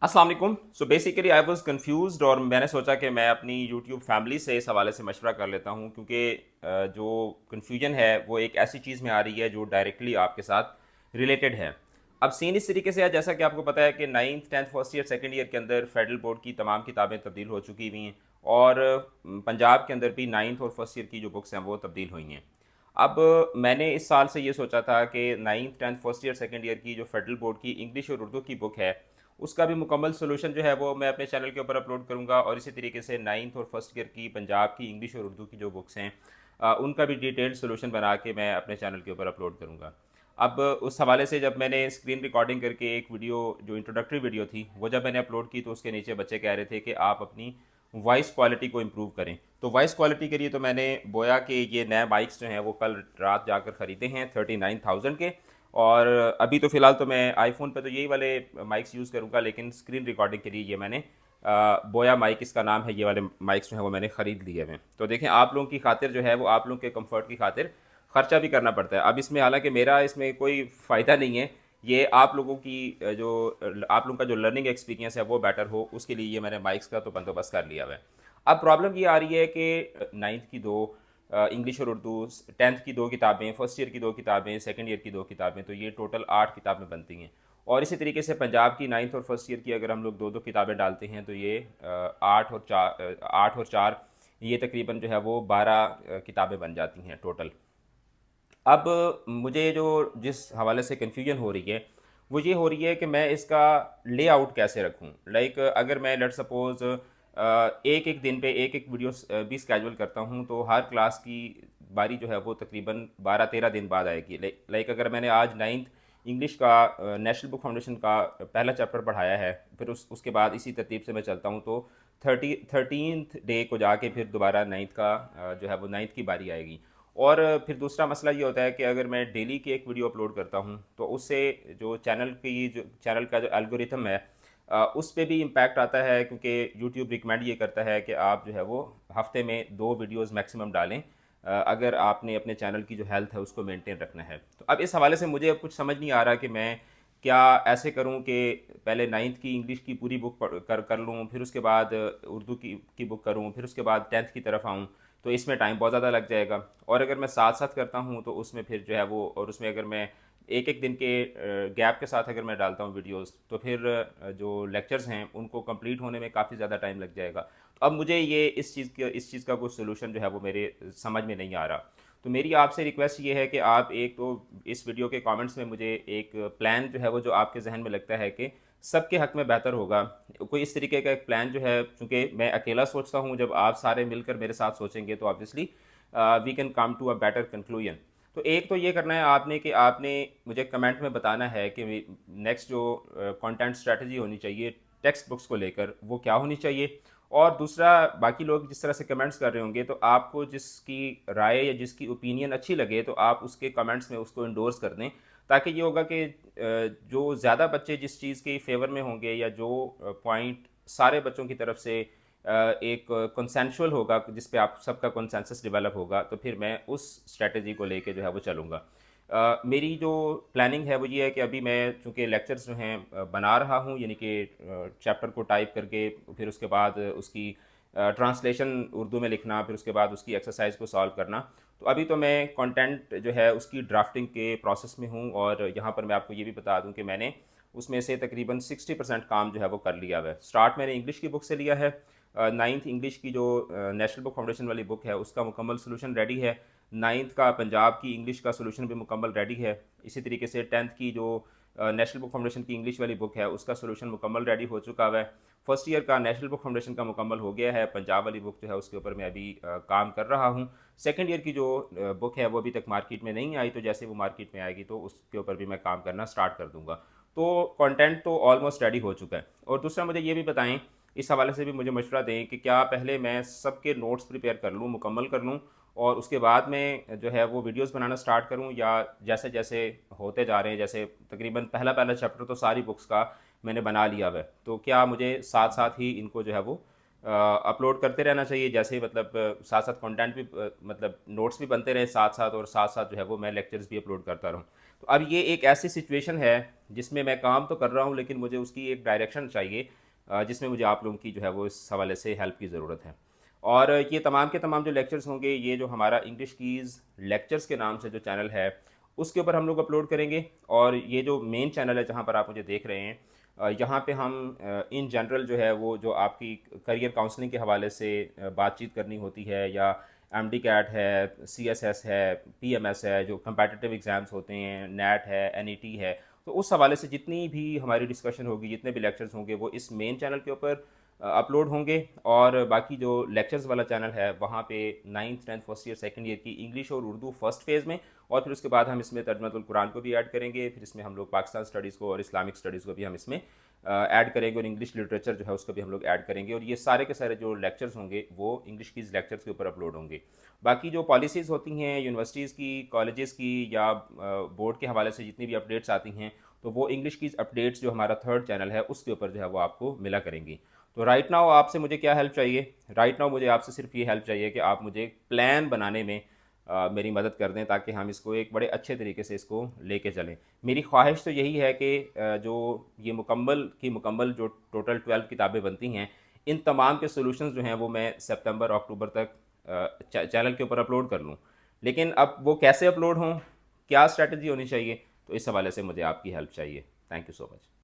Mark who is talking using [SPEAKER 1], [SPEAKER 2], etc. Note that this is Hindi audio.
[SPEAKER 1] अस्सलाम वालेकुम। So basically I was confused और मैंने सोचा कि मैं अपनी यूट्यूब फैमिली से इस हवाले से मशवरा कर लेता हूँ क्योंकि जो कन्फ्यूजन है वो एक ऐसी चीज़ में आ रही है जो डायरेक्टली आपके साथ रिलेटेड है। अब सीन इस तरीके से है, जैसा कि आपको पता है कि ninth tenth first year second year के अंदर फेडरल बोर्ड की तमाम किताबें तब्दील हो चुकी हुई हैं और पंजाब के अंदर भी नाइन्थ और फर्स्ट ईयर की जो बुक्स हैं वो तब्दील हुई हैं। अब मैंने इस साल से ये सोचा था कि ninth tenth first year second year की जो फेडरल बोर्ड की इंग्लिश और उर्दू की बुक है उसका भी मुकम्मल सोल्यूशन जो है वो मैं अपने चैनल के ऊपर अपलोड करूँगा और इसी तरीके से नाइन्थ और फर्स्ट ईयर की पंजाब की इंग्लिश और उर्दू की जो बुक्स हैं उनका भी डिटेल्ड सोल्यूशन बना के मैं अपने चैनल के ऊपर अपलोड करूँगा। अब उस हवाले से जब मैंने स्क्रीन रिकॉर्डिंग करके एक वीडियो जो इंट्रोडक्टरी वीडियो थी वो जब मैंने अपलोड की तो उसके नीचे बच्चे कह रहे थे कि आप अपनी वॉइस क्वालिटी को इम्प्रूव करें। तो वॉइस क्वालिटी के लिए तो मैंने बोया कि ये नए माइक्स जो हैं वो कल रात जाकर ख़रीदे हैं 39,000 के। और अभी तो फ़िलहाल तो मैं आईफोन पे तो यही वाले माइक्स यूज़ करूँगा, लेकिन स्क्रीन रिकॉर्डिंग के लिए ये मैंने बोया माइक इसका नाम है, ये वाले माइक्स जो हैं वो मैंने ख़रीद लिए हैं। तो देखें, आप लोगों की खातिर जो है वो आप लोगों के कंफर्ट की खातिर ख़र्चा भी करना पड़ता है। अब इसमें हालांकि मेरा इसमें कोई फ़ायदा नहीं है, ये आप लोगों की आप लोगों का जो लर्निंग एक्सपीरियंस है वो बेटर हो उसके लिए ये मैंने माइक्स का तो बंदोबस्त कर लिया हुआ है। अब प्रॉब्लम ये आ रही है कि नाइन्थ की दो इंग्लिश और उर्दू, टेंथ की दो किताबें, फर्स्ट ईयर की दो किताबें, सेकंड ईयर की दो किताबें, तो ये टोटल 8 किताबें बनती हैं। और इसी तरीके से पंजाब की नाइन्थ और फर्स्ट ईयर की अगर हम लोग दो दो किताबें डालते हैं तो ये 8 और 4 ये तकरीबन जो है वो 12 किताबें बन जाती हैं टोटल। अब मुझे जो जिस हवाले से कन्फ्यूजन हो रही है वो ये हो रही है कि मैं इसका लेआउट कैसे रखूं। लाइक अगर मैं लेट सपोज़ एक एक दिन पे एक एक वीडियो भी स्केजूल करता हूं तो हर क्लास की बारी जो है वो तकरीबन 12-13 दिन बाद आएगी। लाइक अगर मैंने आज नाइन्थ इंग्लिश का नेशनल बुक फाउंडेशन का पहला चैप्टर पढ़ाया है, फिर उसके बाद इसी तरतीब से मैं चलता हूँ तो 13th डे को जाके फिर दोबारा नाइन्थ का जो है वो नाइन्थ की बारी आएगी। और फिर दूसरा मसला ये होता है कि अगर मैं डेली की एक वीडियो अपलोड करता हूँ तो उससे जो चैनल का जो एल्गोरिथम है उस पे भी इम्पैक्ट आता है, क्योंकि यूट्यूब रिकमेंड ये करता है कि आप जो है वो हफ्ते में 2 वीडियोस मैक्सिमम डालें अगर आपने अपने चैनल की जो हेल्थ है उसको मेंटेन रखना है। तो अब इस हवाले से मुझे अब कुछ समझ नहीं आ रहा कि मैं क्या ऐसे करूं कि पहले नाइन्थ की इंग्लिश की पूरी बुक कर लूं, फिर उसके बाद उर्दू की बुक करूं, फिर उसके बाद टेंथ की तरफ आऊं, तो इसमें टाइम बहुत ज़्यादा लग जाएगा। और अगर मैं साथ साथ करता हूँ तो उसमें फिर जो है वो, और उसमें अगर मैं एक एक दिन के गैप के साथ अगर मैं डालता हूँ वीडियोस तो फिर जो लेक्चर्स हैं उनको कंप्लीट होने में काफ़ी ज़्यादा टाइम लग जाएगा। तो अब मुझे ये इस चीज़ का कोई सोल्यूशन जो है वो मेरे समझ में नहीं आ रहा। तो मेरी आपसे रिक्वेस्ट ये है कि आप एक तो इस वीडियो के कमेंट्स में मुझे एक प्लान जो है वो जो आपके जहन में लगता है कि सबके हक में बेहतर होगा, कोई इस तरीके का एक प्लान जो है, क्योंकि मैं अकेला सोचता हूँ, जब आप सारे मिलकर मेरे साथ सोचेंगे तो obviously we can come to a better conclusion. तो एक तो ये करना है आपने कि आपने मुझे कमेंट में बताना है कि नेक्स्ट जो कंटेंट स्ट्रेटजी होनी चाहिए टेक्स्ट बुक्स को लेकर वो क्या होनी चाहिए। और दूसरा, बाकी लोग जिस तरह से कमेंट्स कर रहे होंगे तो आपको जिसकी राय या जिसकी ओपिनियन अच्छी लगे तो आप उसके कमेंट्स में उसको इंडोर्स कर दें, ताकि ये होगा कि जो ज़्यादा बच्चे जिस चीज़ के फेवर में होंगे या जो पॉइंट सारे बच्चों की तरफ से एक कंसेंशुअल होगा जिस पे आप सबका कंसेंसस डेवलप होगा, तो फिर मैं उस स्ट्रेटजी को लेके जो है वो चलूँगा। मेरी जो प्लानिंग है वो ये है कि अभी मैं चूँकि लेक्चर्स जो हैं बना रहा हूँ, यानी कि चैप्टर को टाइप करके फिर उसके बाद उसकी ट्रांसलेशन उर्दू में लिखना, फिर उसके बाद उसकी एक्सरसाइज को सॉल्व करना। तो अभी तो मैं कंटेंट जो है उसकी ड्राफ्टिंग के प्रोसेस में हूँ और यहाँ पर मैं आपको ये भी बता दूँ कि मैंने उसमें से तकरीबन 60% काम जो है वो कर लिया हुआ है। स्टार्ट मैंने इंग्लिश की बुक से लिया है। नाइन्थ इंग्लिश की जो नेशनल बुक फाउंडेशन वाली बुक है उसका मुकम्मल सोल्यूशन रेडी है। नाइन्थ का पंजाब की इंग्लिश का सोल्यूशन भी मुकम्मल रेडी है। इसी तरीके से टेंथ की जो नेशनल बुक फाउंडेशन की इंग्लिश वाली बुक है उसका सोल्यूशन मुकम्मल रेडी हो चुका हुआ है। फर्स्ट ईयर का नेशनल बुक फाउंडेशन का मुकम्मल हो गया है। पंजाब वाली बुक जो है उसके ऊपर मैं अभी काम कर रहा हूँ। सेकेंड ईयर की जो बुक है वो अभी तक मार्केट में नहीं आई, तो जैसे वो मार्केट में आएगी तो उसके ऊपर भी मैं काम करना स्टार्ट कर दूँगा। तो कंटेंट तो ऑलमोस्ट रेडी हो चुका है। और दूसरा मुझे ये भी बताएं, इस हवाले से भी मुझे मशवरा दें कि क्या पहले मैं सबके नोट्स प्रिपेयर कर लूँ, मुकम्मल कर लूँ, और उसके बाद में जो है वो वीडियोस बनाना स्टार्ट करूँ, या जैसे जैसे होते जा रहे हैं, जैसे तकरीबन पहला पहला चैप्टर तो सारी बुक्स का मैंने बना लिया हुआ है, तो क्या मुझे साथ साथ ही इनको जो है वो अपलोड करते रहना चाहिए, जैसे मतलब साथ साथ कंटेंट भी मतलब नोट्स भी बनते रहे साथ साथ, और साथ साथ जो है वो मैं लेक्चर्स भी अपलोड करता रहूँ। तो अब ये एक ऐसी सिचुएशन है जिसमें मैं काम तो कर रहा हूँ, लेकिन मुझे उसकी एक डायरेक्शन चाहिए, जिसमें मुझे आप लोगों की जो है वो इस हवाले से हेल्प की ज़रूरत है। और ये तमाम के तमाम जो लेक्चर्स होंगे, ये जो हमारा इंग्लिश कीज़ लेक्चर्स के नाम से जो चैनल है, उसके ऊपर हम लोग अपलोड करेंगे। और ये जो मेन चैनल है जहाँ पर आप मुझे देख रहे हैं, यहाँ पे हम इन जनरल जो है वो जो आपकी करियर काउंसलिंग के हवाले से बातचीत करनी होती है, या एमडी कैट है, सीएसएस है, पीएमएस है, जो कंपेटिटिव एग्ज़ाम्स होते हैं, नेट है, एनईटी है, तो उस हवाले से जितनी भी हमारी डिस्कशन होगी, जितने भी लेक्चर्स होंगे, वो इस मेन चैनल के ऊपर अपलोड होंगे। और बाकी जो लेक्चर्स वाला चैनल है वहाँ पे 9th 10th first year second year की इंग्लिश और उर्दू फर्स्ट फेज़ में, और फिर उसके बाद हम इसमें तर्जुमतुल कुरान को भी ऐड करेंगे, फिर इसमें हम लोग पाकिस्तान स्टडीज़ को और इस्लामिक स्टडीज़ को भी हम इसमें ऐड करेंगे, और इंग्लिश लिटरेचर जो है उसको भी हम लोग ऐड करेंगे। और ये सारे के सारे जो लेक्चर्स होंगे वो इंग्लिश कीज़ लेक्चर्स के ऊपर अपलोड होंगे। बाकी जो पॉलिसीज़ होती हैं यूनिवर्सिटीज़ की, कॉलेजेस की, या बोर्ड के हवाले से जितनी भी अपडेट्स आती हैं, तो वो इंग्लिश कीज़ अपडेट्स जो हमारा थर्ड चैनल है उसके ऊपर जो है वो आपको मिला करेंगी। तो राइट नाउ आपसे मुझे क्या हेल्प चाहिए? राइट नाउ मुझे आपसे सिर्फ ये हेल्प चाहिए कि आप मुझे प्लान बनाने में मेरी मदद कर दें, ताकि हम इसको एक बड़े अच्छे तरीके से इसको लेके चलें। मेरी ख्वाहिश तो यही है कि जो ये मुकम्मल जो टोटल 12 किताबें बनती हैं, इन तमाम के सॉल्यूशंस जो हैं वो मैं सितंबर अक्टूबर तक चैनल के ऊपर अपलोड कर लूँ। लेकिन अब वो कैसे अपलोड हों, क्या स्ट्रैटेजी होनी चाहिए, तो इस हवाले से मुझे आपकी हेल्प चाहिए। Thank you so much.